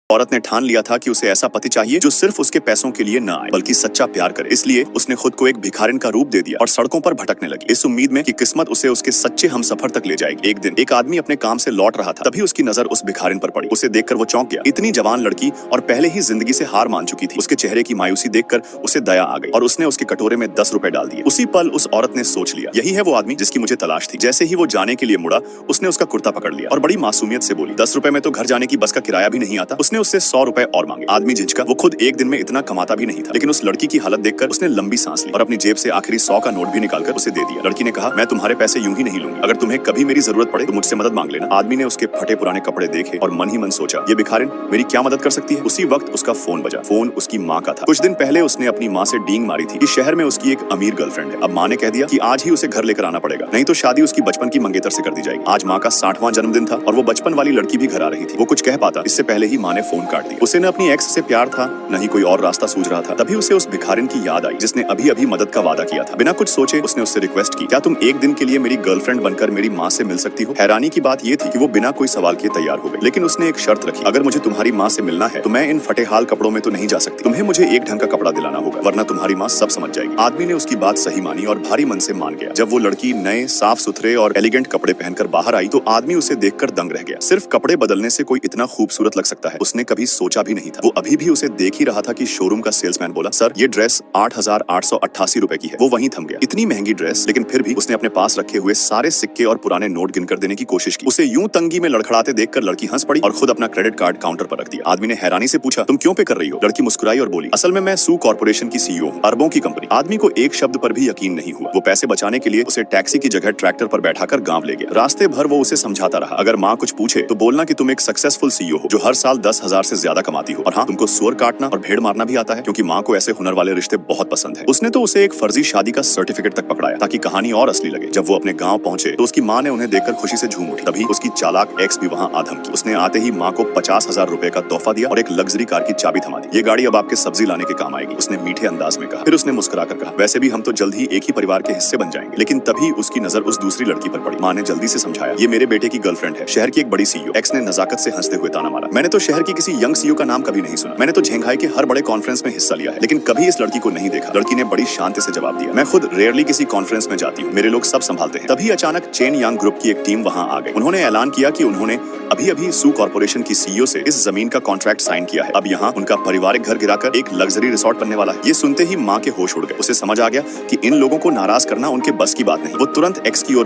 औरत ने ठान लिया था कि उसे ऐसा पति चाहिए जो सिर्फ उसके पैसों के लिए न आए बल्कि सच्चा प्यार करे। इसलिए उसने खुद को एक भिखारिन का रूप दे दिया और सड़कों पर भटकने लगी, इस उम्मीद में कि किस्मत उसे उसके सच्चे हमसफर तक ले जाएगी। एक दिन एक आदमी अपने काम से लौट रहा था, तभी उसकी नजर उस भिखारिन पर पड़ी। उसे देखकर वो चौंक गया। इतनी जवान लड़की और पहले ही जिंदगी से हार मान चुकी थी। उसके चेहरे की मायूसी देखकर उसे दया आ गई और उसने उसके कटोरे में 10 रुपए डाल दिए। उसी पल उस औरत ने सोच लिया, यही है वो आदमी जिसकी मुझे तलाश थी। जैसे ही वो जाने के लिए मुड़ा, उसने उसका कुर्ता पकड़ लिया और बड़ी मासूमियत से बोली, 10 रुपए में तो घर जाने की बस का किराया भी नहीं आता। उसने उससे 100 रुपए और मांगे। आदमी झिझका, वो खुद एक दिन में इतना कमाता भी नहीं था, लेकिन उस लड़की की हालत देखकर उसने लंबी सांस ली और अपनी जेब से आखिरी 100 का नोट भी निकालकर उसे दे दिया। लड़की ने कहा, मैं तुम्हारे पैसे यूं ही नहीं लूंगी, अगर तुम्हें कभी मेरी जरूरत पड़े तो मुझसे मदद मांग लेना। आदमी ने उसके फटे पुराने कपड़े देखे और मन ही मन सोचा, ये भिखारिन मेरी क्या मदद कर सकती है। उसी वक्त उसका फोन बजा। फोन उसकी माँ का था। कुछ दिन पहले उसने अपनी माँ से डींग मारी थी कि शहर में उसकी एक अमीर गर्लफ्रेंड है। अब माँ ने कह दिया कि आज ही उसे घर लेकर आना पड़ेगा, नहीं तो शादी उसकी बचपन की मंगेतर से कर दी जाएगी। आज माँ का 60वां जन्मदिन था और वो बचपन वाली लड़की भी घर आ रही थी। वो कुछ कह पाता इससे पहले ही माँ ने फोन काट दिया। उसे न अपनी एक्स से प्यार था, न ही कोई और रास्ता सूझ रहा था। तभी उसे उस भिखारिन की याद आई जिसने अभी अभी मदद का वादा किया था। बिना कुछ सोचे उसने उससे रिक्वेस्ट की, क्या तुम एक दिन के लिए मेरी गर्लफ्रेंड बनकर मेरी माँ से मिल सकती हो। हैरानी की बात यह थी कि वो बिना कोई सवाल किए तैयार हो गई, लेकिन उसने एक शर्त रखी, अगर मुझे तुम्हारी माँ से मिलना है तो मैं इन फटेहाल कपड़ों में तो नहीं जा सकती। तुम्हें मुझे एक ढंग का कपड़ा दिलाना होगा, वरना तुम्हारी माँ सब समझ जाएगी। आदमी ने उसकी बात सही मानी और भारी मन से मान गया। जब वो लड़की नए साफ सुथरे और एलिगेंट कपड़े पहनकर बाहर आई तो आदमी उसे देखकर दंग रह गया। सिर्फ कपड़े बदलने से कोई इतना खूबसूरत लग सकता है, उसने कभी सोचा भी नहीं था। वो अभी भी उसे देख ही रहा था कि शोरूम का सेल्समैन बोला, सर ये ड्रेस 8,888 रुपए की है। वो वहीं थम गया। इतनी महंगी ड्रेस, लेकिन फिर भी उसने अपने पास रखे हुए सारे सिक्के और पुराने नोट गिनकर देने की कोशिश की। उसे यूं तंगी में लड़खड़ाते देखकर लड़की हंस पड़ी और खुद अपना क्रेडिट कार्ड काउंटर पर रख दिया। आदमी ने हैरानी से पूछा, तुम क्यों पे कर रही हो। लड़की मुस्कुराई और बोली, असल में मैं सू कॉर्पोरेशन की सीईओ हूँ, अरबों की कंपनी। आदमी को एक शब्द पर भी यकीन नहीं हुआ। वो पैसे बचाने के लिए उसे टैक्सी की जगह ट्रैक्टर पर बैठाकर गांव ले गया। रास्ते भर वो उसे समझाता रहा, अगर माँ कुछ पूछे तो बोलना कि तुम एक सक्सेसफुल सीईओ हो जो हर साल 10,000 से ज्यादा कमाती हो, और हाँ, तुमको सुअर काटना और भेड़ मारना भी आता है, क्योंकि माँ को ऐसे हुनर वाले रिश्ते बहुत पसंद है। उसने तो उसे एक फर्जी शादी का सर्टिफिकेट तक पकड़ाया ताकि कहानी और असली लगे। जब वो अपने गांव पहुंचे तो उसकी माँ ने उन्हें देखकर खुशी से झूम उठी। तभी उसकी चालाक एक्स भी वहां आ धमकी। उसने आते ही माँ को 50,000 रुपए का तोहफा दिया और एक लग्जरी कार की चाबी थमा दी। ये गाड़ी अब आपके सब्जी लाने के काम आएगी, उसने मीठे अंदाज में कहा। फिर उसने मुस्कुराकर कहा, वैसे भी हम तो जल्द ही एक ही परिवार के हिस्से बन जाएंगे। लेकिन तभी उसकी नजर उस दूसरी लड़की पर पड़ी। माँ ने जल्दी से समझाया, ये मेरे बेटे की गर्लफ्रेंड है, शहर की एक बड़ी सीईओ। एक्स ने नजाकत से हंसते हुए ताना मारा, मैंने तो शहर की किसी यंग सीईओ का नाम कभी नहीं सुना। मैंने तो झेंघाई के हर बड़े कॉन्फ्रेंस में हिस्सा लिया है, लेकिन कभी इस लड़की को नहीं देखा। लड़की ने बड़ी शांति से जवाब दिया, मैं खुद रेयरली किसी कॉन्फ्रेंस में जाती हूँ, मेरे लोग सब संभालते हैं। तभी अचानक चेन यांग ग्रुप की एक टीम वहां आ गई। उन्होंने ऐलान किया कि उन्होंने अभी अभी सू कॉर्पोरेशन की सीईओ से इस जमीन का कॉन्ट्रैक्ट साइन किया है। अब यहाँ उनका पारिवारिक घर गिराकर एक लग्जरी रिसोर्ट बनने वाला है। ये सुनते ही माँ के होश उड़ गए। उसे समझ आ गया कि इन लोगों को नाराज करना उनके बस की बात नहीं। वो तुरंत एक्स की ओर